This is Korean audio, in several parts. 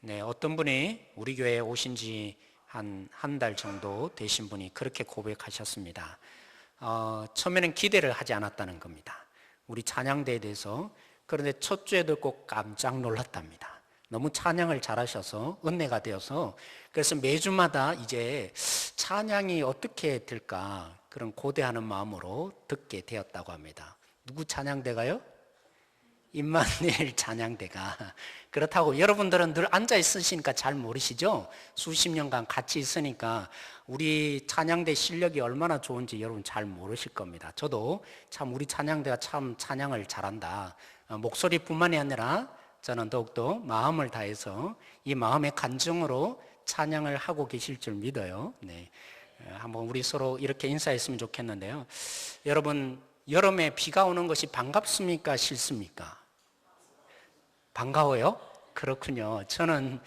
네, 어떤 분이 우리 교회에 오신 지 한 달 정도 되신 분이 그렇게 고백하셨습니다. 처음에는 기대를 하지 않았다는 겁니다. 우리 찬양대에 대해서. 그런데 첫 주에 듣고 깜짝 놀랐답니다. 너무 찬양을 잘하셔서 은혜가 되어서, 그래서 매주마다 이제 찬양이 어떻게 될까 그런 고대하는 마음으로 듣게 되었다고 합니다. 누구 찬양대가요? 임마누엘 찬양대가. 그렇다고 여러분들은 늘 앉아 있으시니까 잘 모르시죠? 수십 년간 같이 있으니까 우리 찬양대 실력이 얼마나 좋은지 여러분 잘 모르실 겁니다. 저도 참 우리 찬양대가 참 찬양을 잘한다, 목소리뿐만이 아니라 저는 더욱더 마음을 다해서 이 마음의 간증으로 찬양을 하고 계실 줄 믿어요. 네, 한번 우리 서로 이렇게 인사했으면 좋겠는데요. 여러분, 여름에 비가 오는 것이 반갑습니까? 싫습니까? 반가워요? 그렇군요. 저는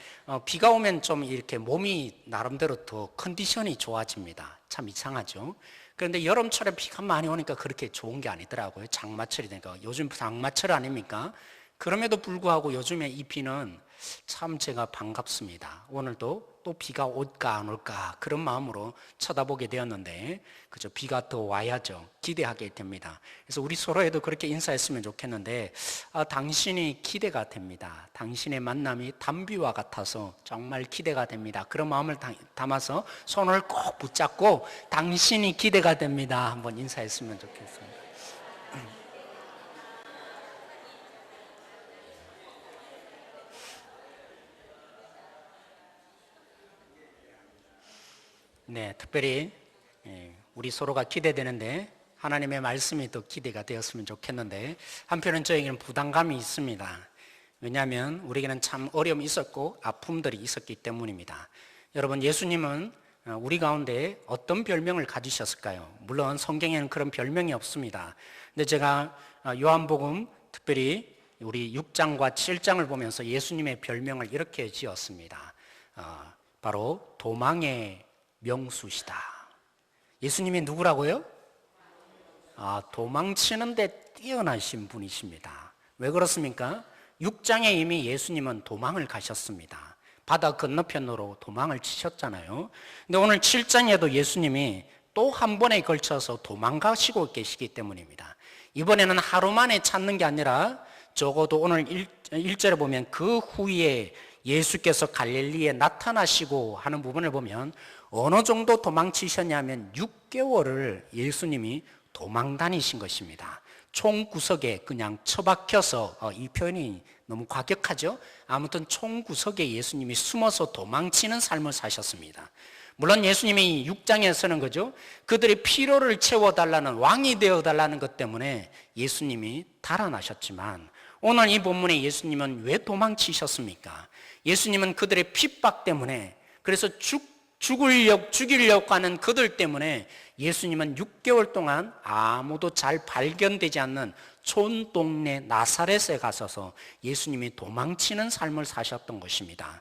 비가 오면 좀 이렇게 몸이 나름대로 더 컨디션이 좋아집니다. 참 이상하죠? 그런데 여름철에 비가 많이 오니까 그렇게 좋은 게 아니더라고요. 장마철이 되니까. 요즘 장마철 아닙니까? 그럼에도 불구하고 요즘에 이 비는 참 제가 반갑습니다. 오늘도 또 비가 올까 안 올까 그런 마음으로 쳐다보게 되었는데, 그죠? 비가 더 와야죠. 기대하게 됩니다. 그래서 우리 서로에도 그렇게 인사했으면 좋겠는데, 당신이 기대가 됩니다. 당신의 만남이 단비와 같아서 정말 기대가 됩니다. 그런 마음을 담아서 손을 꼭 붙잡고 당신이 기대가 됩니다. 한번 인사했으면 좋겠습니다. 네, 특별히 우리 서로가 기대되는데 하나님의 말씀이 더 기대가 되었으면 좋겠는데, 한편은 저에게는 부담감이 있습니다. 왜냐하면 우리에게는 참 어려움이 있었고 아픔들이 있었기 때문입니다. 여러분, 예수님은 우리 가운데 어떤 별명을 가지셨을까요? 물론 성경에는 그런 별명이 없습니다. 근데 제가 요한복음 특별히 우리 6장과 7장을 보면서 예수님의 별명을 이렇게 지었습니다. 바로 도망의 명수시다. 예수님이 누구라고요? 도망치는데 뛰어나신 분이십니다. 왜 그렇습니까? 6장에 이미 예수님은 도망을 가셨습니다. 바다 건너편으로 도망을 치셨잖아요. 근데 오늘 7장에도 예수님이 또 한 번에 걸쳐서 도망가시고 계시기 때문입니다. 이번에는 하루 만에 찾는 게 아니라 적어도 오늘 1절에 보면 그 후에 예수께서 갈릴리에 나타나시고 하는 부분을 보면 어느 정도 도망치셨냐면 6개월을 예수님이 도망 다니신 것입니다. 총구석에 그냥 처박혀서, 이 표현이 너무 과격하죠? 아무튼 총구석에 예수님이 숨어서 도망치는 삶을 사셨습니다. 물론 예수님이 6장에서는 그죠? 그들의 필요를 채워달라는, 왕이 되어달라는 것 때문에 예수님이 달아나셨지만, 오늘 이 본문에 예수님은 왜 도망치셨습니까? 예수님은 그들의 핍박 때문에, 그래서 죽이려고 하는 그들 때문에 예수님은 6개월 동안 아무도 잘 발견되지 않는 촌동네 나사렛에 가셔서 예수님이 도망치는 삶을 사셨던 것입니다.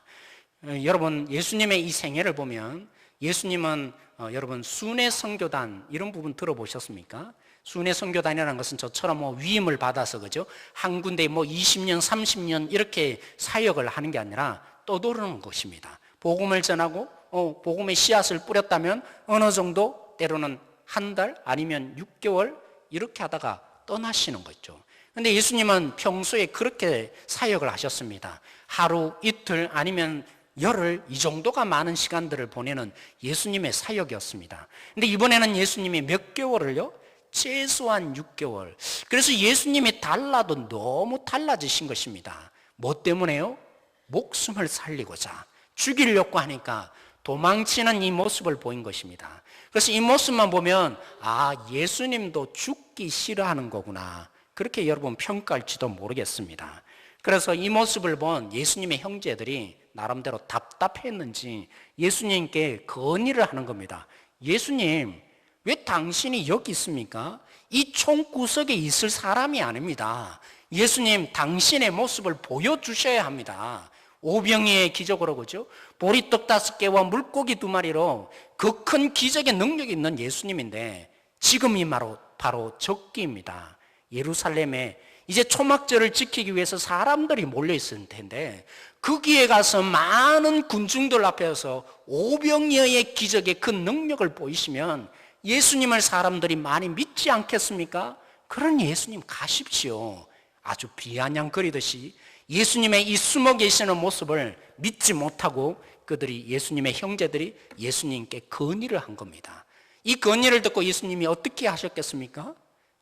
여러분, 예수님의 이 생애를 보면 예수님은 여러분 순회 선교단 이런 부분 들어보셨습니까? 순회 선교단이라는 것은 저처럼 위임을 받아서 그죠? 한 군데 20년, 30년 이렇게 사역을 하는 게 아니라 떠도르는 것입니다. 복음을 전하고 복음의 씨앗을 뿌렸다면 어느 정도, 때로는 한 달 아니면 6개월 이렇게 하다가 떠나시는 거죠. 그런데 예수님은 평소에 그렇게 사역을 하셨습니다. 하루, 이틀 아니면 열흘 이 정도가 많은 시간들을 보내는 예수님의 사역이었습니다. 그런데 이번에는 예수님이 몇 개월을요? 최소한 6개월. 그래서 예수님이 달라도 너무 달라지신 것입니다. 뭐 때문에요? 목숨을 살리고자 죽이려고 하니까 도망치는 이 모습을 보인 것입니다. 그래서 이 모습만 보면 예수님도 죽기 싫어하는 거구나, 그렇게 여러분 평가할지도 모르겠습니다. 그래서 이 모습을 본 예수님의 형제들이 나름대로 답답했는지 예수님께 건의를 하는 겁니다. 예수님, 왜 당신이 여기 있습니까? 이 총구석에 있을 사람이 아닙니다. 예수님, 당신의 모습을 보여주셔야 합니다. 오병이의 기적으로 그죠? 보리떡 5개와 물고기 2마리로 그 큰 기적의 능력이 있는 예수님인데 지금이 바로 적기입니다. 예루살렘에 이제 초막절을 지키기 위해서 사람들이 몰려 있을 텐데 거기에 가서 많은 군중들 앞에서 오병이어의 기적의 그 능력을 보이시면 예수님을 사람들이 많이 믿지 않겠습니까? 그러니 예수님 가십시오. 아주 비아냥거리듯이 예수님의 이 숨어 계시는 모습을 믿지 못하고 그들이 예수님의 형제들이 예수님께 건의를 한 겁니다. 이 건의를 듣고 예수님이 어떻게 하셨겠습니까?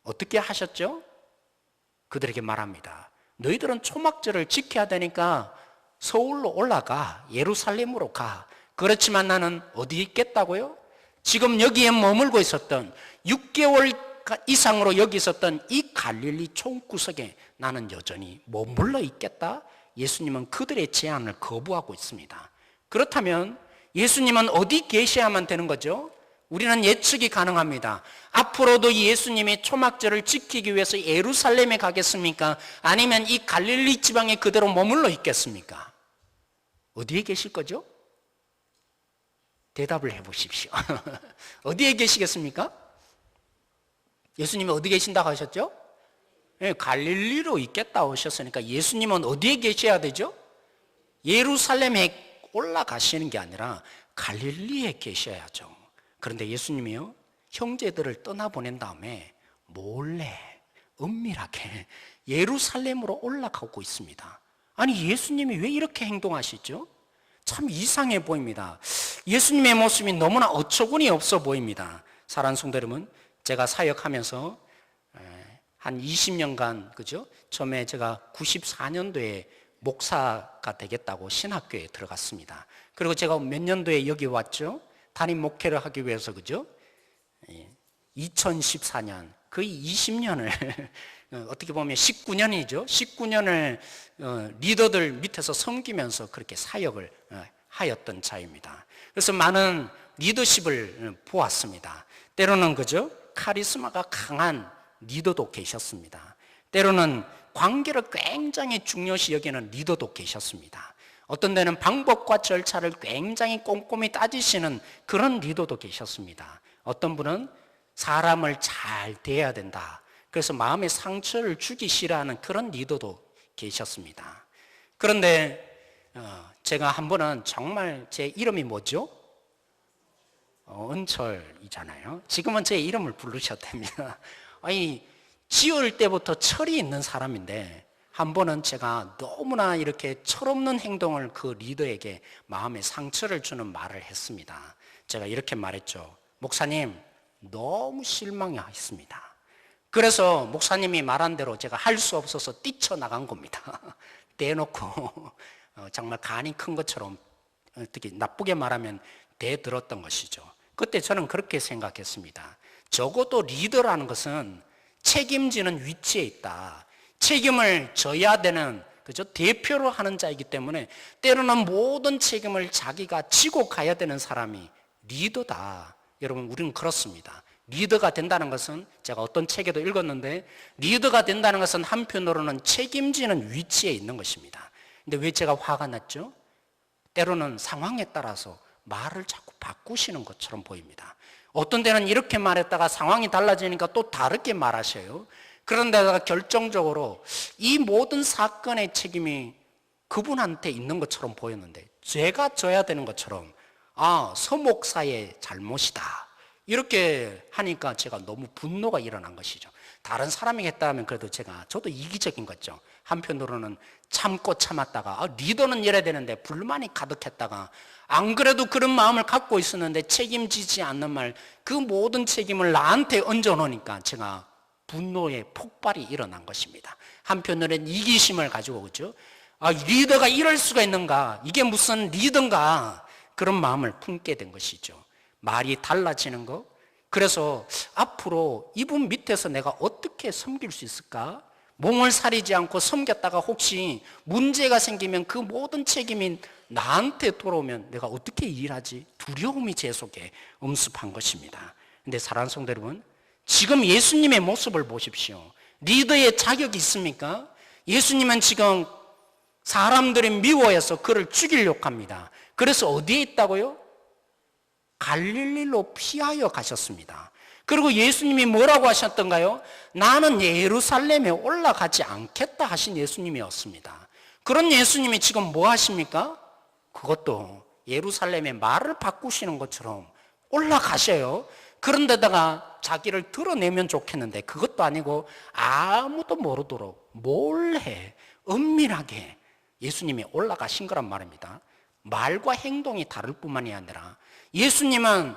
어떻게 하셨죠? 그들에게 말합니다. 너희들은 초막절을 지켜야 되니까 서울로 올라가, 예루살렘으로 가. 그렇지만 나는 어디에 있겠다고요? 지금 여기에 머물고 있었던 6개월 이상으로 여기 있었던 이 갈릴리 총구석에 나는 여전히 머물러 있겠다? 예수님은 그들의 제안을 거부하고 있습니다. 그렇다면 예수님은 어디 계셔야만 되는 거죠? 우리는 예측이 가능합니다. 앞으로도 예수님이 초막절을 지키기 위해서 예루살렘에 가겠습니까? 아니면 이 갈릴리 지방에 그대로 머물러 있겠습니까? 어디에 계실 거죠? 대답을 해보십시오. 어디에 계시겠습니까? 예수님이 어디 계신다고 하셨죠? 네, 갈릴리로 있겠다고 하셨으니까 예수님은 어디에 계셔야 되죠? 예루살렘에 올라가시는 게 아니라 갈릴리에 계셔야죠. 그런데 예수님이요, 형제들을 떠나보낸 다음에 몰래 은밀하게 예루살렘으로 올라가고 있습니다. 아니, 예수님이 왜 이렇게 행동하시죠? 참 이상해 보입니다. 예수님의 모습이 너무나 어처구니 없어 보입니다. 사랑하는 성도 여러분, 제가 사역하면서 한 20년간, 그죠? 처음에 제가 94년도에 목사가 되겠다고 신학교에 들어갔습니다. 그리고 제가 몇 년도에 여기 왔죠? 담임 목회를 하기 위해서, 그죠? 2014년, 거의 20년을 어떻게 보면 19년이죠. 19년을 리더들 밑에서 섬기면서 그렇게 사역을 하였던 자입니다. 그래서 많은 리더십을 보았습니다. 때로는, 그죠? 카리스마가 강한 리더도 계셨습니다. 때로는 관계를 굉장히 중요시 여기는 리더도 계셨습니다. 어떤 데는 방법과 절차를 굉장히 꼼꼼히 따지시는 그런 리더도 계셨습니다. 어떤 분은 사람을 잘 대해야 된다. 그래서 마음의 상처를 주기 싫어하는 그런 리더도 계셨습니다. 그런데 제가 한 번은 정말 제 이름이 뭐죠? 은철이잖아요. 지금은 제 이름을 부르셔도 됩니다. 아니, 지을 때부터 철이 있는 사람인데 한 번은 제가 너무나 이렇게 철없는 행동을 그 리더에게 마음에 상처를 주는 말을 했습니다. 제가 이렇게 말했죠. 목사님, 너무 실망했습니다. 그래서 목사님이 말한 대로 제가 할 수 없어서 뛰쳐나간 겁니다. 대놓고 정말 간이 큰 것처럼, 어떻게 나쁘게 말하면 대들었던 것이죠. 그때 저는 그렇게 생각했습니다. 적어도 리더라는 것은 책임지는 위치에 있다. 책임을 져야 되는, 그죠? 대표로 하는 자이기 때문에 때로는 모든 책임을 자기가 지고 가야 되는 사람이 리더다. 여러분, 우리는 그렇습니다. 리더가 된다는 것은, 제가 어떤 책에도 읽었는데, 리더가 된다는 것은 한편으로는 책임지는 위치에 있는 것입니다. 근데 왜 제가 화가 났죠? 때로는 상황에 따라서 말을 자꾸 바꾸시는 것처럼 보입니다. 어떤 데는 이렇게 말했다가 상황이 달라지니까 또 다르게 말하셔요. 그런데다가 결정적으로 이 모든 사건의 책임이 그분한테 있는 것처럼 보였는데, 제가 져야 되는 것처럼, 서 목사의 잘못이다, 이렇게 하니까 제가 너무 분노가 일어난 것이죠. 다른 사람이 했다면 그래도 저도 이기적인 거죠. 한편으로는 참고 참았다가, 리더는 이래야 되는데 불만이 가득했다가, 안 그래도 그런 마음을 갖고 있었는데 책임지지 않는 말, 그 모든 책임을 나한테 얹어놓으니까 제가 분노의 폭발이 일어난 것입니다. 한편으로는 이기심을 가지고, 그죠? 리더가 이럴 수가 있는가? 이게 무슨 리더인가? 그런 마음을 품게 된 것이죠. 말이 달라지는 거. 그래서 앞으로 이분 밑에서 내가 어떻게 섬길 수 있을까? 몸을 사리지 않고 섬겼다가 혹시 문제가 생기면 그 모든 책임이 나한테 돌아오면 내가 어떻게 일하지? 두려움이 제 속에 엄습한 것입니다. 근데 사랑하는 성도 여러분, 지금 예수님의 모습을 보십시오. 리더의 자격이 있습니까? 예수님은 지금 사람들이 미워해서 그를 죽이려고 합니다. 그래서 어디에 있다고요? 갈릴리로 피하여 가셨습니다. 그리고 예수님이 뭐라고 하셨던가요? 나는 예루살렘에 올라가지 않겠다 하신 예수님이었습니다. 그런 예수님이 지금 뭐 하십니까? 그것도 예루살렘의 말을 바꾸시는 것처럼 올라가셔요. 그런데다가 자기를 드러내면 좋겠는데 그것도 아니고 아무도 모르도록 몰래 은밀하게 예수님이 올라가신 거란 말입니다. 말과 행동이 다를 뿐만이 아니라 예수님은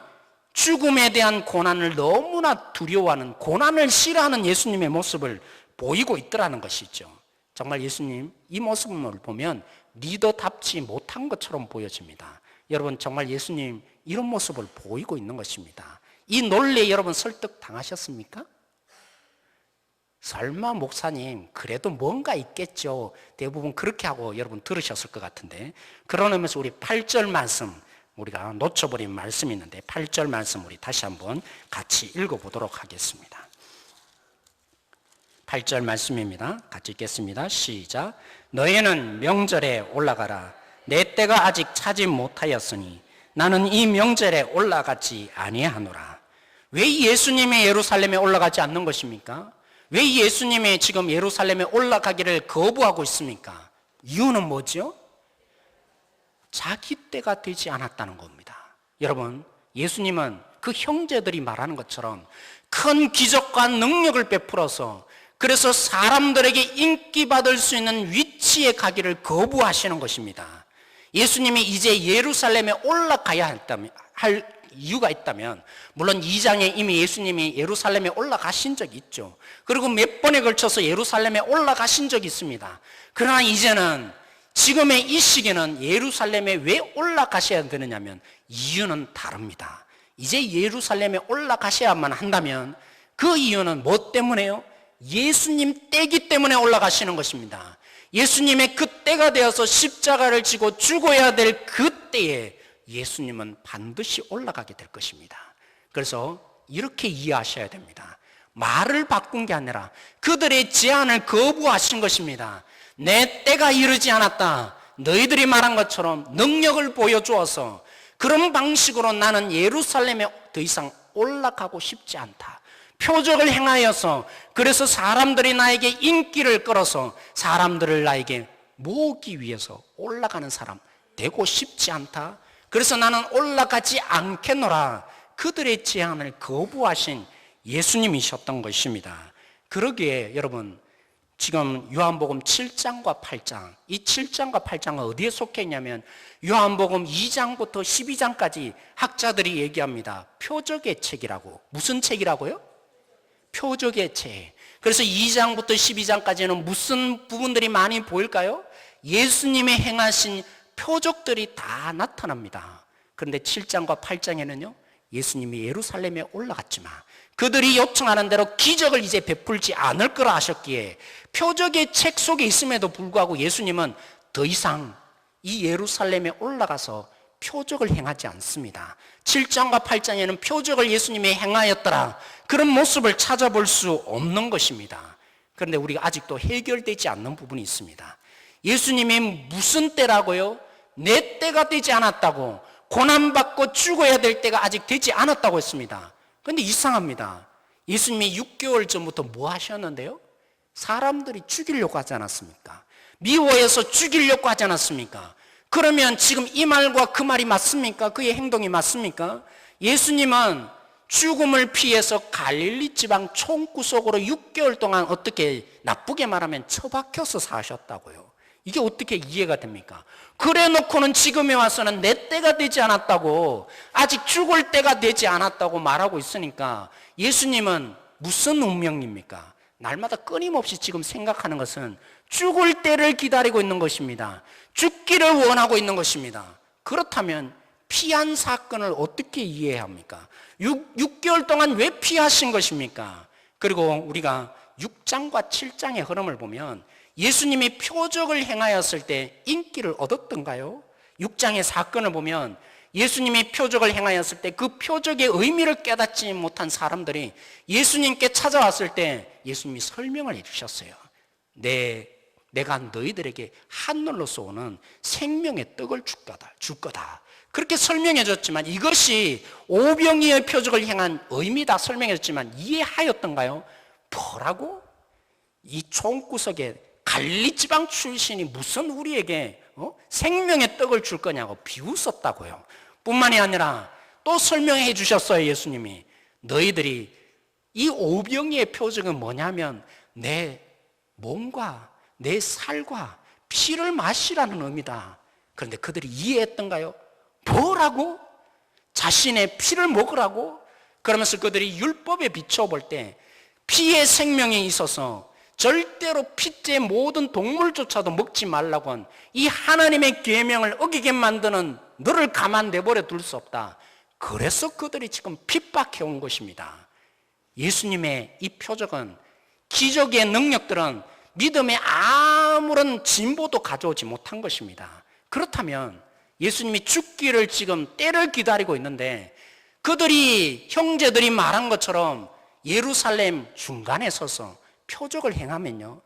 죽음에 대한 고난을 너무나 두려워하는, 고난을 싫어하는 예수님의 모습을 보이고 있더라는 것이죠. 정말 예수님 이 모습을 보면 리더답지 못한 것처럼 보여집니다. 여러분, 정말 예수님 이런 모습을 보이고 있는 것입니다. 이 논리에 여러분 설득 당하셨습니까? 설마 목사님 그래도 뭔가 있겠죠. 대부분 그렇게 하고 여러분 들으셨을 것 같은데, 그런 의미에서 우리 8절 말씀, 우리가 놓쳐버린 말씀이 있는데 8절 말씀 우리 다시 한번 같이 읽어보도록 하겠습니다. 8절 말씀입니다. 같이 읽겠습니다. 시작. 너희는 명절에 올라가라. 내 때가 아직 차지 못하였으니 나는 이 명절에 올라가지 아니하노라. 왜 예수님이 예루살렘에 올라가지 않는 것입니까? 왜 예수님이 지금 예루살렘에 올라가기를 거부하고 있습니까? 이유는 뭐죠? 자기 때가 되지 않았다는 겁니다. 여러분, 예수님은 그 형제들이 말하는 것처럼 큰 기적과 능력을 베풀어서 그래서 사람들에게 인기받을 수 있는 위치에 가기를 거부하시는 것입니다. 예수님이 이제 예루살렘에 올라가야 할 이유가 있다면, 물론 2장에 이미 예수님이 예루살렘에 올라가신 적이 있죠. 그리고 몇 번에 걸쳐서 예루살렘에 올라가신 적이 있습니다. 그러나 이제는 지금의 이 시기는 예루살렘에 왜 올라가셔야 되느냐면 이유는 다릅니다. 이제 예루살렘에 올라가셔야만 한다면 그 이유는 뭐 때문에요? 예수님 때기 때문에 올라가시는 것입니다. 예수님의 그 때가 되어서 십자가를 지고 죽어야 될 그 때에 예수님은 반드시 올라가게 될 것입니다. 그래서 이렇게 이해하셔야 됩니다. 말을 바꾼 게 아니라 그들의 제안을 거부하신 것입니다. 내 때가 이르지 않았다. 너희들이 말한 것처럼 능력을 보여주어서 그런 방식으로 나는 예루살렘에 더 이상 올라가고 싶지 않다. 표적을 행하여서 그래서 사람들이 나에게 인기를 끌어서 사람들을 나에게 모으기 위해서 올라가는 사람 되고 싶지 않다. 그래서 나는 올라가지 않겠노라. 그들의 제안을 거부하신 예수님이셨던 것입니다. 그러기에 여러분, 지금 요한복음 7장과 8장, 이 7장과 8장은 어디에 속해 있냐면 요한복음 2장부터 12장까지 학자들이 얘기합니다. 표적의 책이라고. 무슨 책이라고요? 표적의 책. 그래서 2장부터 12장까지는 무슨 부분들이 많이 보일까요? 예수님의 행하신 표적들이 다 나타납니다. 그런데 7장과 8장에는요, 예수님이 예루살렘에 올라갔지만 그들이 요청하는 대로 기적을 이제 베풀지 않을 거라 하셨기에 표적의 책 속에 있음에도 불구하고 예수님은 더 이상 이 예루살렘에 올라가서 표적을 행하지 않습니다. 7장과 8장에는 표적을 예수님이 행하였더라, 그런 모습을 찾아볼 수 없는 것입니다. 그런데 우리가 아직도 해결되지 않는 부분이 있습니다. 예수님이 무슨 때라고요? 내 때가 되지 않았다고, 고난받고 죽어야 될 때가 아직 되지 않았다고 했습니다. 그런데 이상합니다. 예수님이 6개월 전부터 뭐 하셨는데요? 사람들이 죽이려고 하지 않았습니까? 미워해서 죽이려고 하지 않았습니까? 그러면 지금 이 말과 그 말이 맞습니까? 그의 행동이 맞습니까? 예수님은 죽음을 피해서 갈릴리 지방 총구석으로 6개월 동안 어떻게 나쁘게 말하면 처박혀서 사셨다고요. 이게 어떻게 이해가 됩니까? 그래 놓고는 지금에 와서는 내 때가 되지 않았다고, 아직 죽을 때가 되지 않았다고 말하고 있으니까 예수님은 무슨 운명입니까? 날마다 끊임없이 지금 생각하는 것은 죽을 때를 기다리고 있는 것입니다. 죽기를 원하고 있는 것입니다. 그렇다면 피한 사건을 어떻게 이해해야 합니까? 6개월 동안 왜 피하신 것입니까? 그리고 우리가 6장과 7장의 흐름을 보면 예수님이 표적을 행하였을 때 인기를 얻었던가요? 6장의 사건을 보면 예수님이 표적을 행하였을 때 그 표적의 의미를 깨닫지 못한 사람들이 예수님께 찾아왔을 때 예수님이 설명을 해주셨어요. 내가 너희들에게 하늘로서 오는 생명의 떡을 줄 거다. 그렇게 설명해 줬지만 이것이 오병이의 표적을 행한 의미다 설명해 줬지만 이해하였던가요? 뭐라고? 이 총구석에 갈리 지방 출신이 무슨 우리에게 생명의 떡을 줄 거냐고 비웃었다고요. 뿐만이 아니라 또 설명해 주셨어요. 예수님이 너희들이 이 오병이의 표적은 뭐냐면 내 몸과 내 살과 피를 마시라는 의미다. 그런데 그들이 이해했던가요? 뭐라고? 자신의 피를 먹으라고? 그러면서 그들이 율법에 비춰볼 때 피의 생명에 있어서 절대로 피째 모든 동물조차도 먹지 말라고 한 이 하나님의 계명을 어기게 만드는 너를 가만 내버려 둘 수 없다. 그래서 그들이 지금 핍박해 온 것입니다. 예수님의 이 표적은, 기적의 능력들은 믿음에 아무런 진보도 가져오지 못한 것입니다. 그렇다면 예수님이 죽기를 지금 때를 기다리고 있는데 그들이, 형제들이 말한 것처럼 예루살렘 중간에 서서 표적을 행하면요,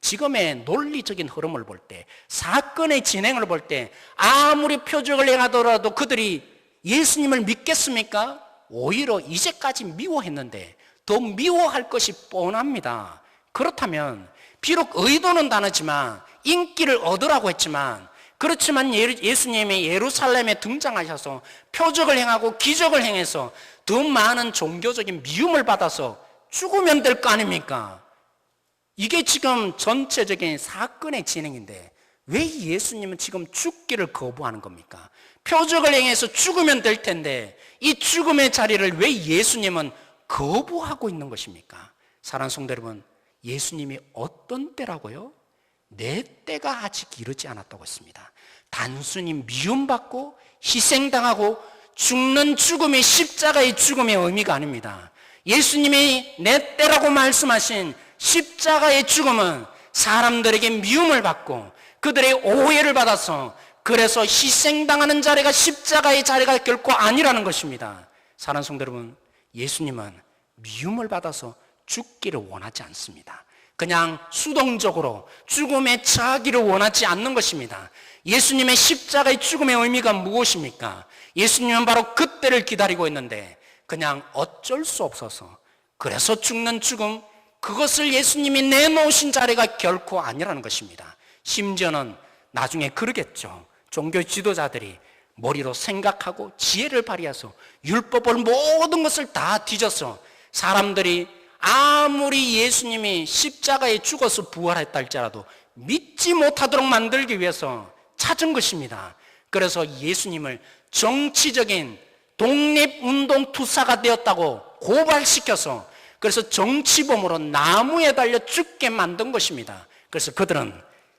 지금의 논리적인 흐름을 볼 때, 사건의 진행을 볼 때 아무리 표적을 행하더라도 그들이 예수님을 믿겠습니까? 오히려 이제까지 미워했는데 더 미워할 것이 뻔합니다. 그렇다면 비록 의도는 다르지만 인기를 얻으라고 했지만, 그렇지만 예수님이 예루살렘에 등장하셔서 표적을 행하고 기적을 행해서 더 많은 종교적인 미움을 받아서 죽으면 될 거 아닙니까? 이게 지금 전체적인 사건의 진행인데 왜 예수님은 지금 죽기를 거부하는 겁니까? 표적을 행해서 죽으면 될 텐데 이 죽음의 자리를 왜 예수님은 거부하고 있는 것입니까? 사랑하는 성도 여러분, 예수님이 어떤 때라고요? 내 때가 아직 이르지 않았다고 했습니다. 단순히 미움받고 희생당하고 죽는 죽음이 십자가의 죽음의 의미가 아닙니다. 예수님이 내 때라고 말씀하신 십자가의 죽음은 사람들에게 미움을 받고 그들의 오해를 받아서, 그래서 희생당하는 자리가 십자가의 자리가 결코 아니라는 것입니다. 사랑하는 성도 여러분, 예수님은 미움을 받아서 죽기를 원하지 않습니다. 그냥 수동적으로 죽음에 처하기를 원하지 않는 것입니다. 예수님의 십자가의 죽음의 의미가 무엇입니까? 예수님은 바로 그때를 기다리고 있는데 그냥 어쩔 수 없어서, 그래서 죽는 죽음, 그것을 예수님이 내놓으신 자리가 결코 아니라는 것입니다. 심지어는 나중에 그러겠죠. 종교 지도자들이 머리로 생각하고 지혜를 발휘해서 율법을 모든 것을 다 뒤져서 사람들이 아무리 예수님이 십자가에 죽어서 부활했다 할지라도 믿지 못하도록 만들기 위해서 찾은 것입니다. 그래서 예수님을 정치적인 독립운동 투사가 되었다고 고발시켜서, 그래서 정치범으로 나무에 달려 죽게 만든 것입니다. 그래서 그들은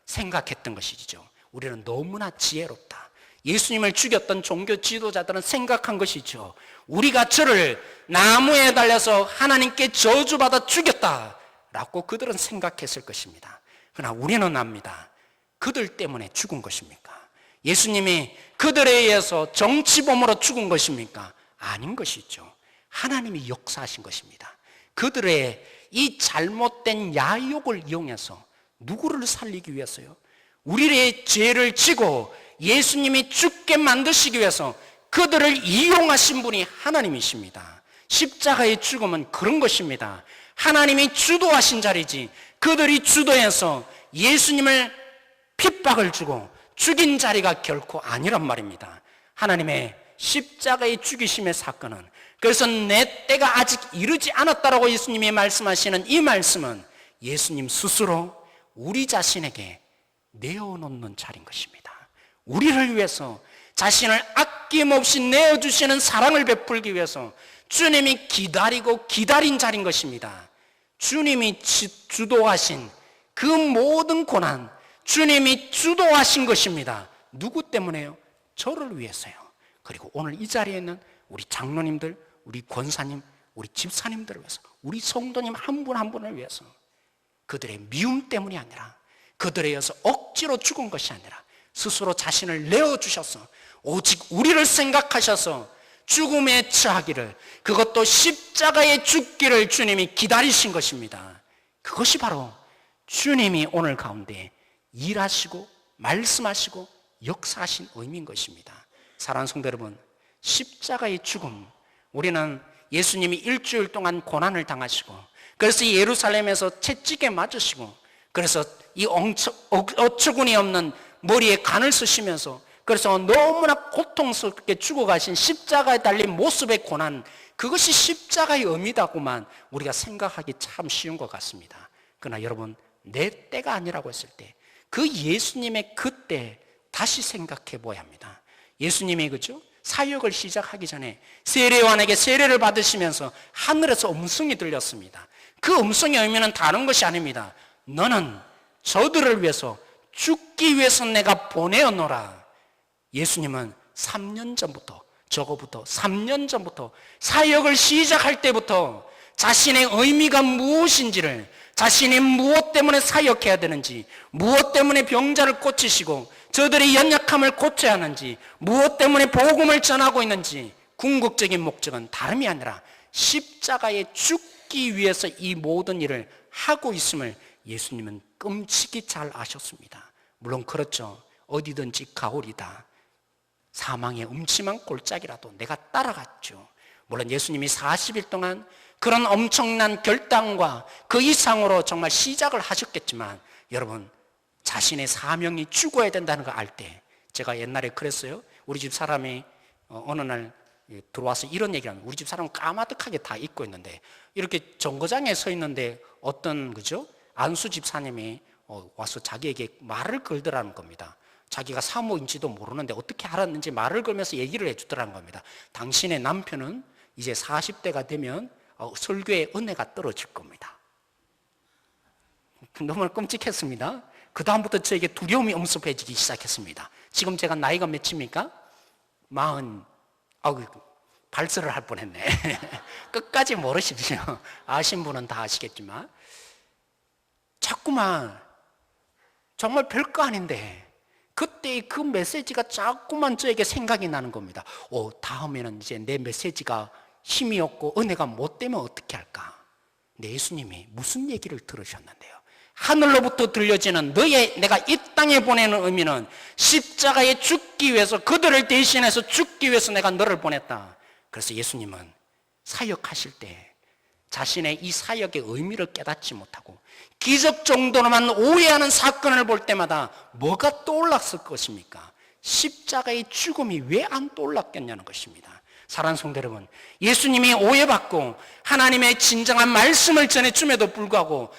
생각했던 것이죠. 우리는 너무나 지혜롭다. 예수님을 죽였던 종교 지도자들은 생각한 것이죠. 우리가 저를 나무에 달려서 하나님께 저주받아 죽였다라고 그들은 생각했을 것입니다. 그러나 우리는 압니다. 그들 때문에 죽은 것입니까? 예수님이 그들에 의해서 정치범으로 죽은 것입니까? 아닌 것이죠. 하나님이 역사하신 것입니다. 그들의 이 잘못된 야욕을 이용해서 누구를 살리기 위해서요? 우리의 죄를 지고 예수님이 죽게 만드시기 위해서 그들을 이용하신 분이 하나님이십니다. 십자가의 죽음은 그런 것입니다. 하나님이 주도하신 자리지 그들이 주도해서 예수님을 핍박을 주고 죽인 자리가 결코 아니란 말입니다. 하나님의 십자가의 죽이심의 사건은, 그래서 내 때가 아직 이르지 않았다라고 예수님이 말씀하시는 이 말씀은 예수님 스스로 우리 자신에게 내어놓는 자리인 것입니다. 우리를 위해서 자신을 아낌없이 내어주시는 사랑을 베풀기 위해서 주님이 기다리고 기다린 자리인 것입니다. 주님이 주도하신 그 모든 고난, 주님이 주도하신 것입니다. 누구 때문에요? 저를 위해서요. 그리고 오늘 이 자리에 있는 우리 장로님들, 우리 권사님, 우리 집사님들을 위해서, 우리 성도님 한 분 한 분을 위해서, 그들의 미움 때문이 아니라, 그들에 의해서 억지로 죽은 것이 아니라 스스로 자신을 내어주셔서 오직 우리를 생각하셔서 죽음에 처하기를, 그것도 십자가에 죽기를 주님이 기다리신 것입니다. 그것이 바로 주님이 오늘 가운데 일하시고 말씀하시고 역사하신 의미인 것입니다. 사랑하는 성도 여러분, 십자가의 죽음, 우리는 예수님이 일주일 동안 고난을 당하시고, 그래서 예루살렘에서 채찍에 맞으시고, 그래서 이 어처구니 없는 머리에 간을 쓰시면서, 그래서 너무나 고통스럽게 죽어가신 십자가에 달린 모습의 고난, 그것이 십자가의 의미다고만 우리가 생각하기 참 쉬운 것 같습니다. 그러나 여러분, 내 때가 아니라고 했을 때 그 예수님의 그때 다시 생각해 보아야 합니다. 예수님이 그죠? 사역을 시작하기 전에 세례요한에게 세례를 받으시면서 하늘에서 음성이 들렸습니다. 그 음성의 의미는 다른 것이 아닙니다. 너는 저들을 위해서 죽기 위해서 내가 보내었노라. 예수님은 3년 전부터, 저거부터 3년 전부터 사역을 시작할 때부터 자신의 의미가 무엇인지를, 자신이 무엇 때문에 사역해야 되는지, 무엇 때문에 병자를 고치시고 저들의 연약함을 고쳐야 하는지, 무엇 때문에 복음을 전하고 있는지, 궁극적인 목적은 다름이 아니라 십자가에 죽기 위해서 이 모든 일을 하고 있음을 예수님은 끔찍이 잘 아셨습니다. 물론 그렇죠. 어디든지 가오리다. 사망의 음침한 골짜기라도 내가 따라갔죠. 물론 예수님이 40일 동안 그런 엄청난 결단과 그 이상으로 정말 시작을 하셨겠지만, 여러분, 자신의 사명이 죽어야 된다는 걸 알 때, 제가 옛날에 그랬어요. 우리 집 사람이 어느 날 들어와서 이런 얘기를 합니다. 우리 집 사람은 까마득하게 다 입고 있는데, 이렇게 정거장에 서 있는데 어떤 그죠? 안수 집사님이 와서 자기에게 말을 걸더라는 겁니다. 자기가 사모인지도 모르는데 어떻게 알았는지 말을 걸면서 얘기를 해주더라는 겁니다. 당신의 남편은 이제 40대가 되면 설교의 은혜가 떨어질 겁니다. 너무 끔찍했습니다. 그 다음부터 저에게 두려움이 엄습해지기 시작했습니다. 지금 제가 나이가 몇입니까? 40. 발설을 할 뻔했네. 끝까지 모르십시오. 아신 분은 다 아시겠지만, 자꾸만 정말 별거 아닌데 그때 그 메시지가 자꾸만 저에게 생각이 나는 겁니다. 다음에는 이제 내 메시지가 힘이 없고 은혜가 못 되면 어떻게 할까? 근데 예수님이 무슨 얘기를 들으셨는데요? 하늘로부터 들려지는 내가 이 땅에 보내는 의미는 십자가에 죽기 위해서, 그들을 대신해서 죽기 위해서 내가 너를 보냈다. 그래서 예수님은 사역하실 때 자신의 이 사역의 의미를 깨닫지 못하고 기적 정도로만 오해하는 사건을 볼 때마다 뭐가 떠올랐을 것입니까? 십자가의 죽음이 왜 안 떠올랐겠냐는 것입니다. 사랑하는 성도 여러분, 예수님이 오해받고 하나님의 진정한 말씀을 전해줌에도 불구하고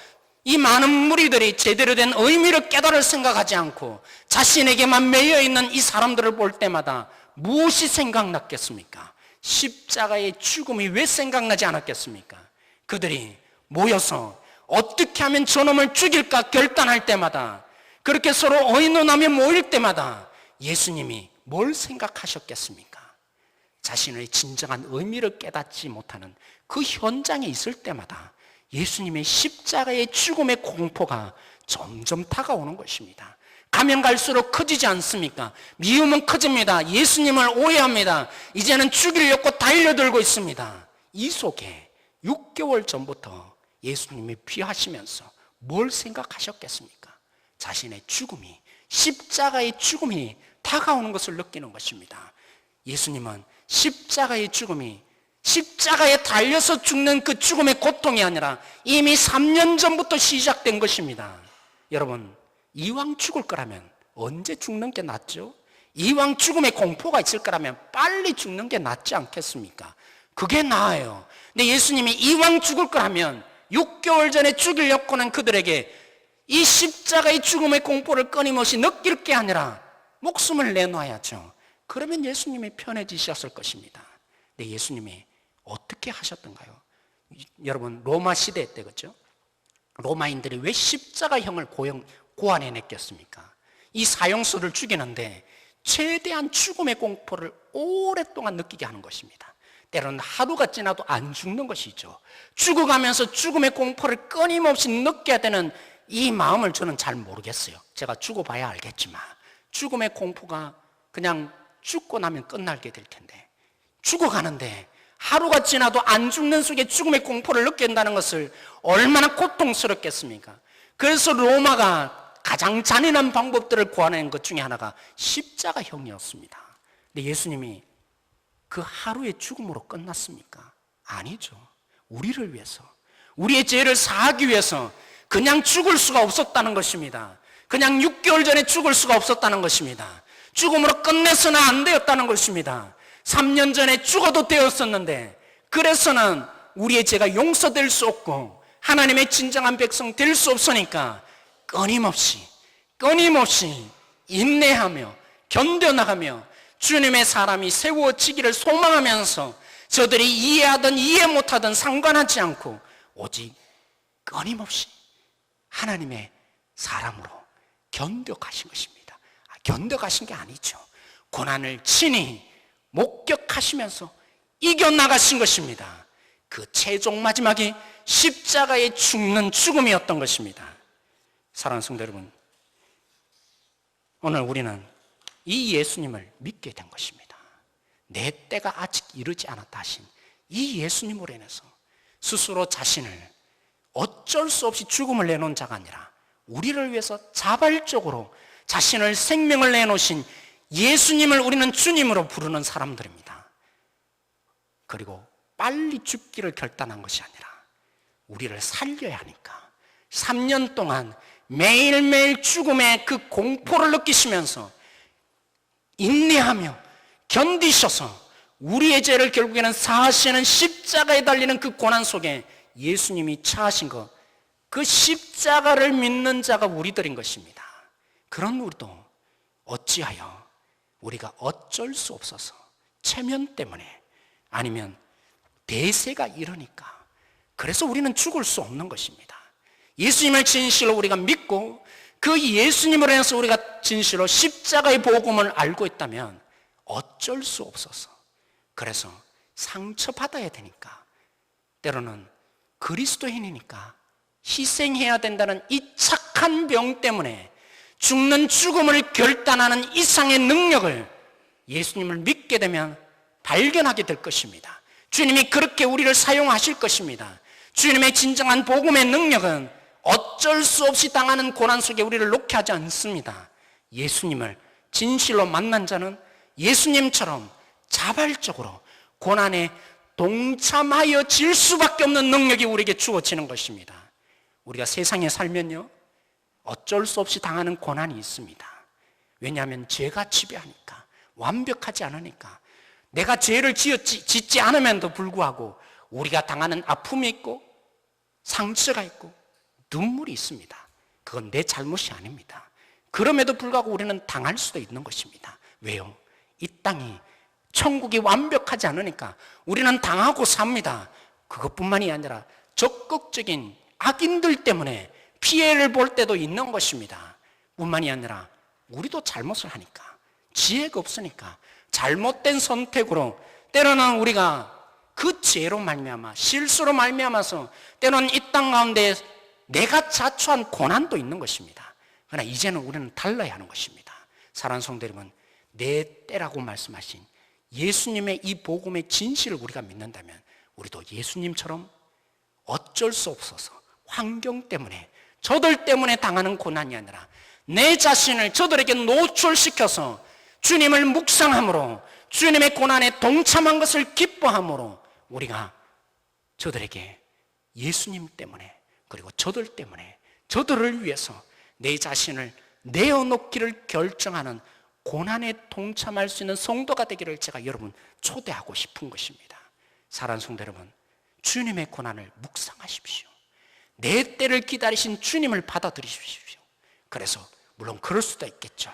이 많은 무리들이 제대로 된 의미를 깨달을 생각하지 않고 자신에게만 매여있는 이 사람들을 볼 때마다 무엇이 생각났겠습니까? 십자가의 죽음이 왜 생각나지 않았겠습니까? 그들이 모여서 어떻게 하면 저놈을 죽일까 결단할 때마다, 그렇게 서로 의논하며 모일 때마다 예수님이 뭘 생각하셨겠습니까? 자신의 진정한 의미를 깨닫지 못하는 그 현장에 있을 때마다 예수님의 십자가의 죽음의 공포가 점점 다가오는 것입니다. 가면 갈수록 커지지 않습니까? 미움은 커집니다. 예수님을 오해합니다. 이제는 죽이려고 달려들고 있습니다. 이 속에 6개월 전부터 예수님이 귀하시면서 뭘 생각하셨겠습니까? 자신의 죽음이, 십자가의 죽음이 다가오는 것을 느끼는 것입니다. 예수님은 십자가의 죽음이, 십자가에 달려서 죽는 그 죽음의 고통이 아니라 이미 3년 전부터 시작된 것입니다. 여러분, 이왕 죽을 거라면 언제 죽는 게 낫죠? 이왕 죽음의 공포가 있을 거라면 빨리 죽는 게 낫지 않겠습니까? 그게 나아요. 근데 예수님이 이왕 죽을 거라면 6개월 전에 죽이려고 하는 그들에게 이 십자가의 죽음의 공포를 끊임없이 느낄 게 아니라 목숨을 내놔야죠. 그러면 예수님이 편해지셨을 것입니다. 근데 예수님이 어떻게 하셨던가요? 여러분, 로마 시대 때 그렇죠? 로마인들이 왜 십자가형을 고안해냈겠습니까? 이 사형수를 죽이는데 최대한 죽음의 공포를 오랫동안 느끼게 하는 것입니다. 때로는 하루가 지나도 안 죽는 것이죠. 죽어가면서 죽음의 공포를 끊임없이 느껴야 되는 이 마음을 저는 잘 모르겠어요. 제가 죽어봐야 알겠지만 죽음의 공포가 그냥 죽고 나면 끝나게 될 텐데, 죽어가는데 하루가 지나도 안 죽는 속에 죽음의 공포를 느낀다는 것을 얼마나 고통스럽겠습니까? 그래서 로마가 가장 잔인한 방법들을 고안한 것 중에 하나가 십자가형이었습니다. 근데 예수님이 그 하루의 죽음으로 끝났습니까? 아니죠. 우리를 위해서, 우리의 죄를 사하기 위해서 그냥 죽을 수가 없었다는 것입니다. 그냥 6개월 전에 죽을 수가 없었다는 것입니다. 죽음으로 끝내서는 안 되었다는 것입니다. 3년 전에 죽어도 되었었는데, 그래서는 우리의 죄가 용서될 수 없고 하나님의 진정한 백성 될 수 없으니까 끊임없이 인내하며 견뎌나가며 주님의 사람이 세워지기를 소망하면서 저들이 이해하든 이해 못하든 상관하지 않고 오직 끊임없이 하나님의 사람으로 견뎌가신 것입니다. 견뎌가신 게 아니죠. 고난을 친히 목격하시면서 이겨나가신 것입니다. 그 최종 마지막이 십자가에 죽는 죽음이었던 것입니다. 사랑하는 성도 여러분, 오늘 우리는 이 예수님을 믿게 된 것입니다. 내 때가 아직 이르지 않았다 하신 이 예수님으로 인해서 스스로 자신을 어쩔 수 없이 죽음을 내놓은 자가 아니라 우리를 위해서 자발적으로 자신을 생명을 내놓으신 예수님을 우리는 주님으로 부르는 사람들입니다. 그리고 빨리 죽기를 결단한 것이 아니라 우리를 살려야 하니까 3년 동안 매일매일 죽음의 그 공포를 느끼시면서 인내하며 견디셔서 우리의 죄를 결국에는 사하시는 십자가에 달리는 그 고난 속에 예수님이 처하신 것, 그 십자가를 믿는 자가 우리들인 것입니다. 그런 우리도 어찌하여 우리가 어쩔 수 없어서 체면 때문에 아니면 대세가 이러니까 그래서 우리는 죽을 수 없는 것입니다. 예수님을 진실로 우리가 믿고 그 예수님으로 해서 우리가 진실로 십자가의 복음을 알고 있다면 어쩔 수 없어서 그래서 상처받아야 되니까 때로는 그리스도인이니까 희생해야 된다는 이 착한 병 때문에 죽는 죽음을 결단하는 이상의 능력을 예수님을 믿게 되면 발견하게 될 것입니다. 주님이 그렇게 우리를 사용하실 것입니다. 주님의 진정한 복음의 능력은 어쩔 수 없이 당하는 고난 속에 우리를 놓게 하지 않습니다. 예수님을 진실로 만난 자는 예수님처럼 자발적으로 고난에 동참하여 질 수밖에 없는 능력이 우리에게 주어지는 것입니다. 우리가 세상에 살면요, 어쩔 수 없이 당하는 고난이 있습니다. 왜냐하면 죄가 지배하니까, 완벽하지 않으니까, 내가 죄를 짓지 않으면도 불구하고 우리가 당하는 아픔이 있고 상처가 있고 눈물이 있습니다. 그건 내 잘못이 아닙니다. 그럼에도 불구하고 우리는 당할 수도 있는 것입니다. 왜요? 이 땅이 천국이 완벽하지 않으니까 우리는 당하고 삽니다. 그것뿐만이 아니라 적극적인 악인들 때문에 피해를 볼 때도 있는 것입니다. 뿐만이 아니라 우리도 잘못을 하니까, 지혜가 없으니까 잘못된 선택으로 때로는 우리가 그 죄로 말미암아 실수로 말미암아서 때로는 이 땅 가운데 내가 자초한 고난도 있는 것입니다. 그러나 이제는 우리는 달라야 하는 것입니다. 사랑하는 성도 여러분, 내 때라고 말씀하신 예수님의 이 복음의 진실을 우리가 믿는다면 우리도 예수님처럼 어쩔 수 없어서 환경 때문에 저들 때문에 당하는 고난이 아니라 내 자신을 저들에게 노출시켜서 주님을 묵상함으로 주님의 고난에 동참한 것을 기뻐함으로 우리가 저들에게 예수님 때문에 그리고 저들 때문에 저들을 위해서 내 자신을 내어놓기를 결정하는 고난에 동참할 수 있는 성도가 되기를 제가 여러분 초대하고 싶은 것입니다. 사랑하는 성도 여러분, 주님의 고난을 묵상하십시오. 내 때를 기다리신 주님을 받아들이십시오. 그래서 물론 그럴 수도 있겠죠.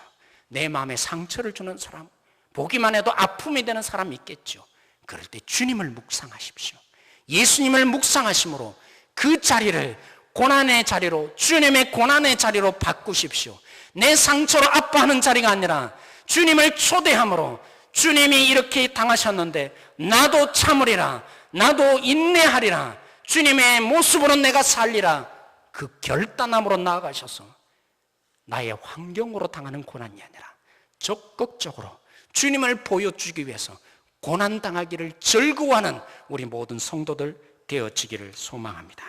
내 마음에 상처를 주는 사람, 보기만 해도 아픔이 되는 사람이 있겠죠. 그럴 때 주님을 묵상하십시오. 예수님을 묵상하심으로 그 자리를 고난의 자리로, 주님의 고난의 자리로 바꾸십시오. 내 상처로 아파하는 자리가 아니라 주님을 초대함으로 주님이 이렇게 당하셨는데 나도 참으리라, 나도 인내하리라, 주님의 모습으로 내가 살리라, 그 결단함으로 나아가셔서 나의 환경으로 당하는 고난이 아니라 적극적으로 주님을 보여주기 위해서 고난당하기를 즐거워하는 우리 모든 성도들 되어지기를 소망합니다.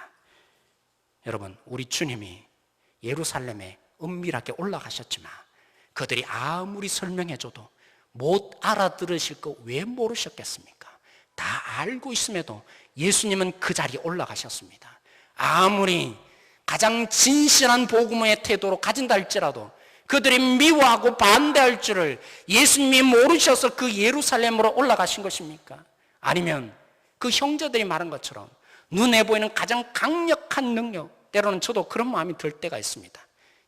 여러분, 우리 주님이 예루살렘에 은밀하게 올라가셨지만 그들이 아무리 설명해줘도 못 알아들으실 거 왜 모르셨겠습니까? 다 알고 있음에도 예수님은 그 자리에 올라가셨습니다. 아무리 가장 진실한 복음의 태도로 가진다 할지라도 그들이 미워하고 반대할 줄을 예수님이 모르셔서 그 예루살렘으로 올라가신 것입니까? 아니면 그 형제들이 말한 것처럼 눈에 보이는 가장 강력한 능력, 때로는 저도 그런 마음이 들 때가 있습니다.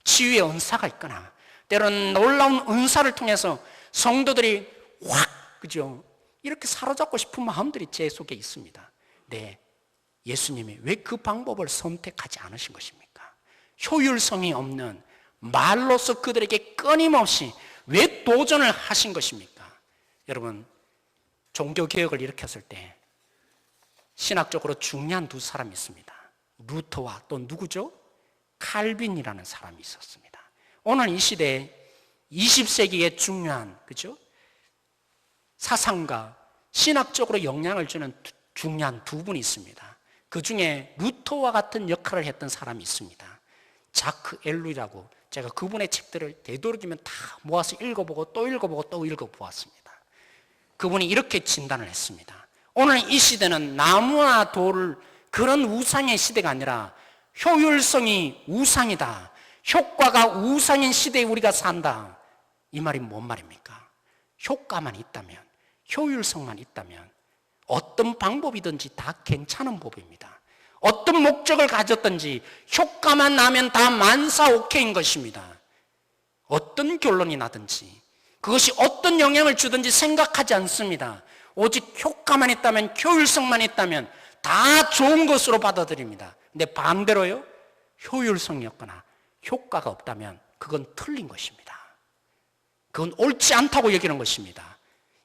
치유의 은사가 있거나 때로는 놀라운 은사를 통해서 성도들이 확, 그죠? 이렇게 사로잡고 싶은 마음들이 제 속에 있습니다. 네, 예수님이 왜 그 방법을 선택하지 않으신 것입니까? 효율성이 없는 말로서 그들에게 끊임없이 왜 도전을 하신 것입니까? 여러분, 종교개혁을 일으켰을 때 신학적으로 중요한 두 사람이 있습니다. 루터와 또 누구죠? 칼빈이라는 사람이 있었습니다. 오늘 이 시대에 20세기에 중요한, 그죠? 사상가, 신학적으로 영향을 주는 중요한 두 분이 있습니다. 그 중에 루터와 같은 역할을 했던 사람이 있습니다. 자크 엘루이라고, 제가 그분의 책들을 되도록이면 다 모아서 읽어보고 또 읽어보고 또 읽어보았습니다. 그분이 이렇게 진단을 했습니다. 오늘 이 시대는 나무나 돌, 그런 우상의 시대가 아니라 효율성이 우상이다, 효과가 우상인 시대에 우리가 산다. 이 말이 뭔 말입니까? 효과만 있다면, 효율성만 있다면 어떤 방법이든지 다 괜찮은 법입니다. 어떤 목적을 가졌든지 효과만 나면 다 만사오케인 것입니다. 어떤 결론이 나든지 그것이 어떤 영향을 주든지 생각하지 않습니다. 오직 효과만 있다면, 효율성만 있다면 다 좋은 것으로 받아들입니다. 근데 반대로요, 효율성이 없거나 효과가 없다면 그건 틀린 것입니다. 그건 옳지 않다고 여기는 것입니다.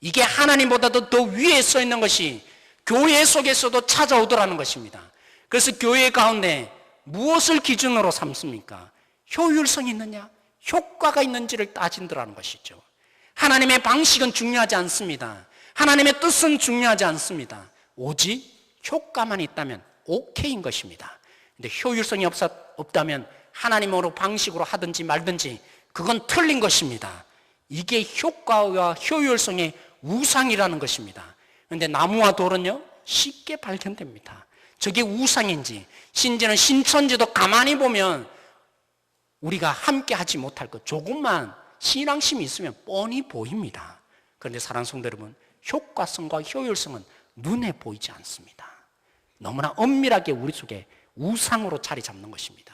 이게 하나님보다도 더 위에 서 있는 것이 교회 속에서도 찾아오더라는 것입니다. 그래서 교회 가운데 무엇을 기준으로 삼습니까? 효율성이 있느냐, 효과가 있는지를 따진다는 것이죠. 하나님의 방식은 중요하지 않습니다. 하나님의 뜻은 중요하지 않습니다. 오직 효과만 있다면 오케이인 것입니다. 근데 효율성이 없다면 하나님으로 방식으로 하든지 말든지 그건 틀린 것입니다. 이게 효과와 효율성의 우상이라는 것입니다. 그런데 나무와 돌은요, 쉽게 발견됩니다. 저게 우상인지 심지어는 신천지도 가만히 보면 우리가 함께 하지 못할 것, 조금만 신앙심이 있으면 뻔히 보입니다. 그런데 사랑하는 성도 여러분, 효과성과 효율성은 눈에 보이지 않습니다. 너무나 엄밀하게 우리 속에 우상으로 자리 잡는 것입니다.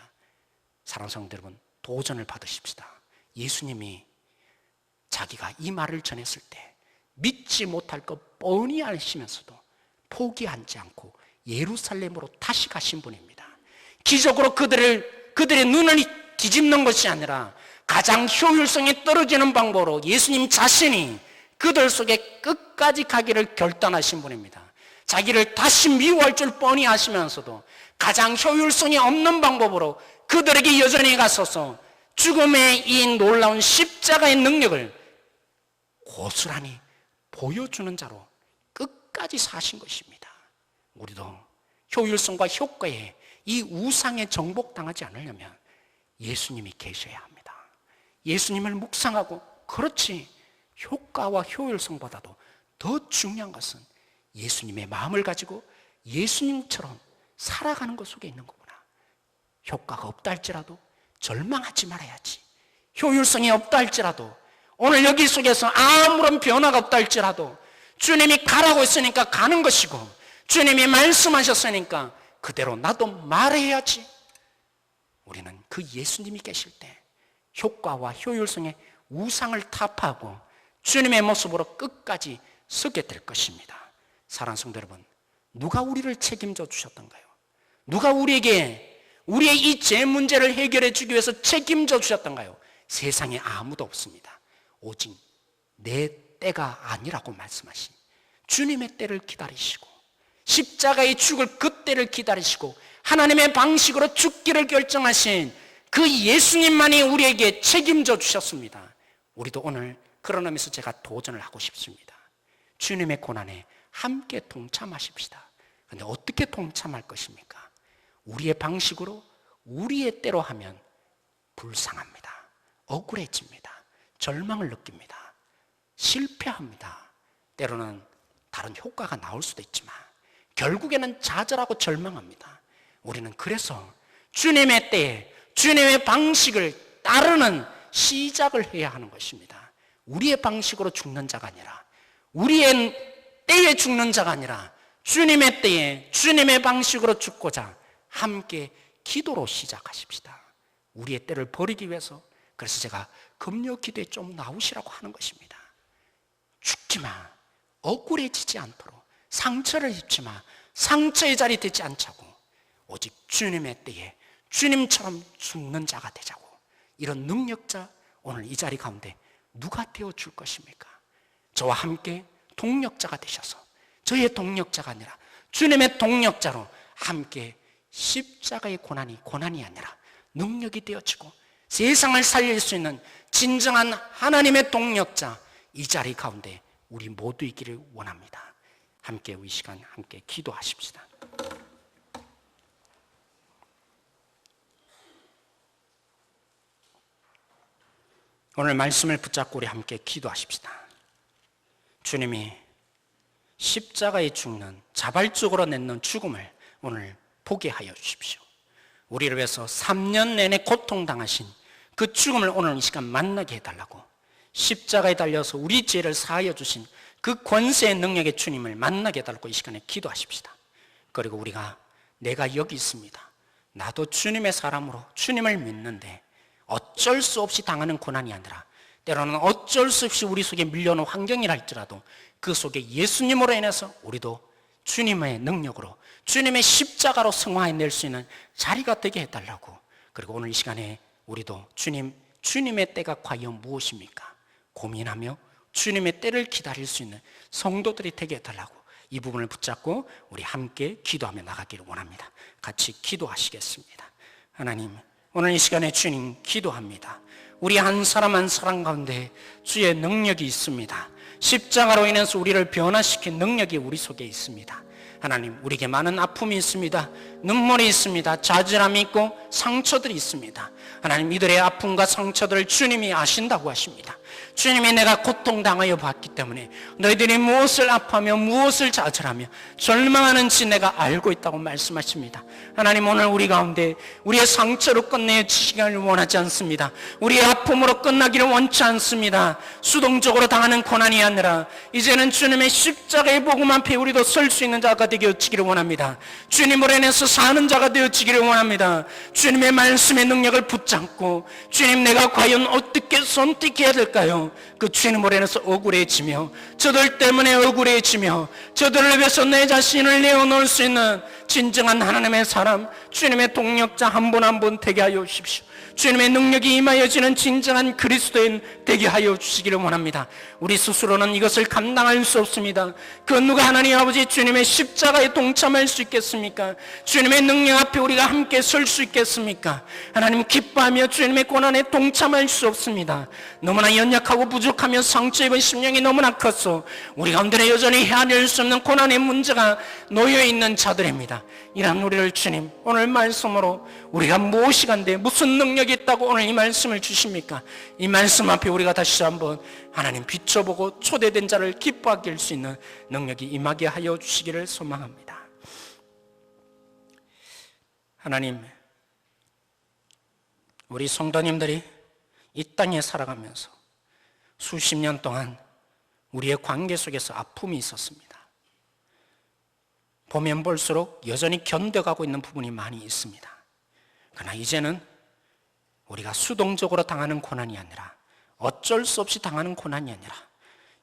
사랑하는 성도 여러분, 도전을 받으십시다. 예수님이 자기가 이 말을 전했을 때 믿지 못할 것 뻔히 아시면서도 포기하지 않고 예루살렘으로 다시 가신 분입니다. 기적으로 그들의 눈을 뒤집는 것이 아니라 가장 효율성이 떨어지는 방법으로 예수님 자신이 그들 속에 끝까지 가기를 결단하신 분입니다. 자기를 다시 미워할 줄 뻔히 아시면서도 가장 효율성이 없는 방법으로 그들에게 여전히 가서서 죽음의 이 놀라운 십자가의 능력을 고스란히 보여주는 자로 끝까지 사신 것입니다. 우리도 효율성과 효과에 이 우상에 정복당하지 않으려면 예수님이 계셔야 합니다. 예수님을 묵상하고, 그렇지, 효과와 효율성보다도 더 중요한 것은 예수님의 마음을 가지고 예수님처럼 살아가는 것 속에 있는 거구나. 효과가 없다 할지라도 절망하지 말아야지. 효율성이 없다 할지라도, 오늘 여기 속에서 아무런 변화가 없다 할지라도 주님이 가라고 했으니까 가는 것이고, 주님이 말씀하셨으니까 그대로 나도 말해야지. 우리는 그 예수님이 계실 때 효과와 효율성의 우상을 타파하고 주님의 모습으로 끝까지 서게 될 것입니다. 사랑하는 성도 여러분, 누가 우리를 책임져 주셨던가요? 누가 우리에게 우리의 이 죄 문제를 해결해 주기 위해서 책임져 주셨던가요? 세상에 아무도 없습니다. 오직 내 때가 아니라고 말씀하신 주님의 때를 기다리시고, 십자가의 죽을 그 때를 기다리시고 하나님의 방식으로 죽기를 결정하신 그 예수님만이 우리에게 책임져 주셨습니다. 우리도 오늘 그런 의미에서 제가 도전을 하고 싶습니다. 주님의 고난에 함께 동참하십시다. 그런데 어떻게 동참할 것입니까? 우리의 방식으로, 우리의 때로 하면 불쌍합니다. 억울해집니다. 절망을 느낍니다. 실패합니다. 때로는 다른 효과가 나올 수도 있지만 결국에는 좌절하고 절망합니다. 우리는 그래서 주님의 때에 주님의 방식을 따르는 시작을 해야 하는 것입니다. 우리의 방식으로 죽는 자가 아니라, 우리의 때에 죽는 자가 아니라 주님의 때에 주님의 방식으로 죽고자 함께 기도로 시작하십시다. 우리의 때를 버리기 위해서. 그래서 제가 금요 기도에 좀 나오시라고 하는 것입니다. 죽지 마, 억울해지지 않도록, 상처를 입지 마, 상처의 자리 되지 않자고, 오직 주님의 때에 주님처럼 죽는 자가 되자고. 이런 능력자, 오늘 이 자리 가운데 누가 되어줄 것입니까? 저와 함께 동력자가 되셔서, 저의 동력자가 아니라 주님의 동력자로 함께 십자가의 고난이 아니라 능력이 되어지고 세상을 살릴 수 있는 진정한 하나님의 동력자, 이 자리 가운데 우리 모두 있기를 원합니다. 함께 이 시간 함께 기도하십시다. 오늘 말씀을 붙잡고 우리 함께 기도하십시다. 주님이 십자가에 죽는, 자발적으로 냈는 죽음을 오늘 보게 하여 주십시오. 우리를 위해서 3년 내내 고통당하신 그 죽음을 오늘 이 시간 만나게 해달라고, 십자가에 달려서 우리 죄를 사하여 주신 그 권세의 능력의 주님을 만나게 해달라고 이 시간에 기도하십시다. 그리고 우리가 내가 여기 있습니다, 나도 주님의 사람으로 주님을 믿는데 어쩔 수 없이 당하는 고난이 아니라 때로는 어쩔 수 없이 우리 속에 밀려오는 환경이라 할지라도 그 속에 예수님으로 인해서 우리도 주님의 능력으로 주님의 십자가로 승화해낼 수 있는 자리가 되게 해달라고. 그리고 오늘 이 시간에 우리도 주님의 때가 과연 무엇입니까? 고민하며 주님의 때를 기다릴 수 있는 성도들이 되게 해달라고, 이 부분을 붙잡고 우리 함께 기도하며 나가기를 원합니다. 같이 기도하시겠습니다. 하나님, 오늘 이 시간에 주님 기도합니다. 우리 한 사람 한 사람 가운데 주의 능력이 있습니다. 십자가로 인해서 우리를 변화시킨 능력이 우리 속에 있습니다. 하나님, 우리에게 많은 아픔이 있습니다. 눈물이 있습니다. 좌절함이 있고 상처들이 있습니다. 하나님, 이들의 아픔과 상처들을 주님이 아신다고 하십니다. 주님이 내가 고통당하여 봤기 때문에 너희들이 무엇을 아파하며 무엇을 좌절하며 절망하는지 내가 알고 있다고 말씀하십니다. 하나님, 오늘 우리 가운데 우리의 상처로 끝내주시기를 원하지 않습니다. 우리의 아픔으로 끝나기를 원치 않습니다. 수동적으로 당하는 고난이 아니라 이제는 주님의 십자가의 복음 앞에 우리도 설 수 있는 자가 되어지기를 원합니다. 주님으로 인해서 사는 자가 되어지기를 원합니다. 주님의 말씀의 능력을 붙잡고, 주님, 내가 과연 어떻게 선택해야 될까요? 그 주님으로 인해서 억울해지며, 저들 때문에 억울해지며, 저들을 위해서 내 자신을 내어놓을 수 있는 진정한 하나님의 사람, 주님의 동력자 한 분 한 분 되게 하여 주십시오. 주님의 능력이 임하여지는 진정한 그리스도인 되게 하여 주시기를 원합니다. 우리 스스로는 이것을 감당할 수 없습니다. 그 누가 하나님 아버지 주님의 십자가에 동참할 수 있겠습니까? 주님의 능력 앞에 우리가 함께 설 수 있겠습니까? 하나님, 기뻐하며 주님의 고난에 동참할 수 없습니다. 너무나 연약하고 부족하며 상처 입은 심령이 너무나 컸어 우리 가운데 여전히 헤아릴 수 없는 고난의 문제가 놓여있는 자들입니다. 이런 우리를 주님, 오늘 말씀으로 우리가 무엇이 간데 무슨 능력이 있다고 오늘 이 말씀을 주십니까? 이 말씀 앞에 우리가 다시 한번 하나님 비춰보고 초대된 자를 기뻐하게 할 수 있는 능력이 임하게 하여 주시기를 소망합니다. 하나님, 우리 성도님들이 이 땅에 살아가면서 수십 년 동안 우리의 관계 속에서 아픔이 있었습니다. 보면 볼수록 여전히 견뎌가고 있는 부분이 많이 있습니다. 그러나 이제는 우리가 수동적으로 당하는 고난이 아니라, 어쩔 수 없이 당하는 고난이 아니라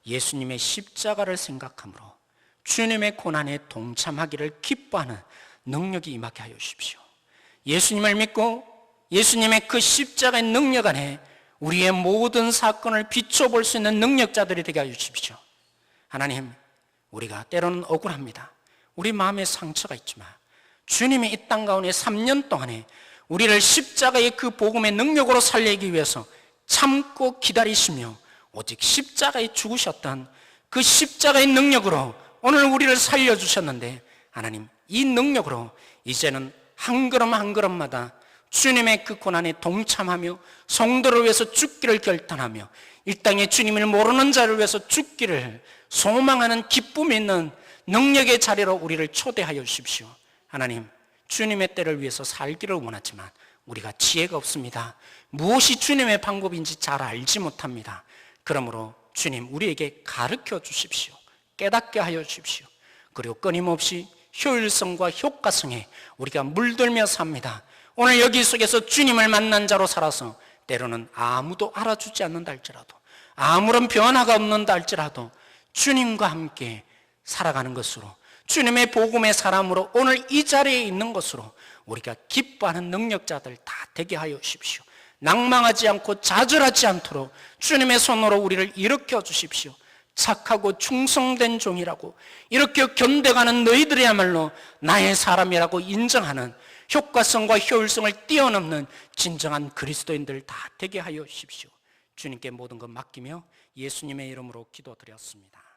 예수님의 십자가를 생각함으로 주님의 고난에 동참하기를 기뻐하는 능력이 임하게 하여 주십시오. 예수님을 믿고 예수님의 그 십자가의 능력 안에 우리의 모든 사건을 비춰볼 수 있는 능력자들이 되게 하여 주십시오. 하나님, 우리가 때로는 억울합니다. 우리 마음에 상처가 있지만 주님이 이 땅 가운데 3년 동안에 우리를 십자가의 그 복음의 능력으로 살리기 위해서 참고 기다리시며 오직 십자가에 죽으셨던 그 십자가의 능력으로 오늘 우리를 살려주셨는데, 하나님, 이 능력으로 이제는 한 걸음 한 걸음마다 주님의 그 고난에 동참하며 성도를 위해서 죽기를 결단하며 이 땅에 주님을 모르는 자를 위해서 죽기를 소망하는 기쁨이 있는 능력의 자리로 우리를 초대하여 주십시오. 하나님, 주님의 때를 위해서 살기를 원하지만 우리가 지혜가 없습니다. 무엇이 주님의 방법인지 잘 알지 못합니다. 그러므로 주님 우리에게 가르쳐 주십시오. 깨닫게 하여 주십시오. 그리고 끊임없이 효율성과 효과성에 우리가 물들며 삽니다. 오늘 여기 속에서 주님을 만난 자로 살아서 때로는 아무도 알아주지 않는다 할지라도, 아무런 변화가 없는다 할지라도 주님과 함께 살아가는 것으로, 주님의 복음의 사람으로 오늘 이 자리에 있는 것으로 우리가 기뻐하는 능력자들 다 되게 하여 주십시오. 낭망하지 않고 좌절하지 않도록 주님의 손으로 우리를 일으켜 주십시오. 착하고 충성된 종이라고 이렇게 견뎌가는 너희들이야말로 나의 사람이라고 인정하는 효과성과 효율성을 뛰어넘는 진정한 그리스도인들 다 되게 하여 주십시오. 주님께 모든 것 맡기며 예수님의 이름으로 기도드렸습니다.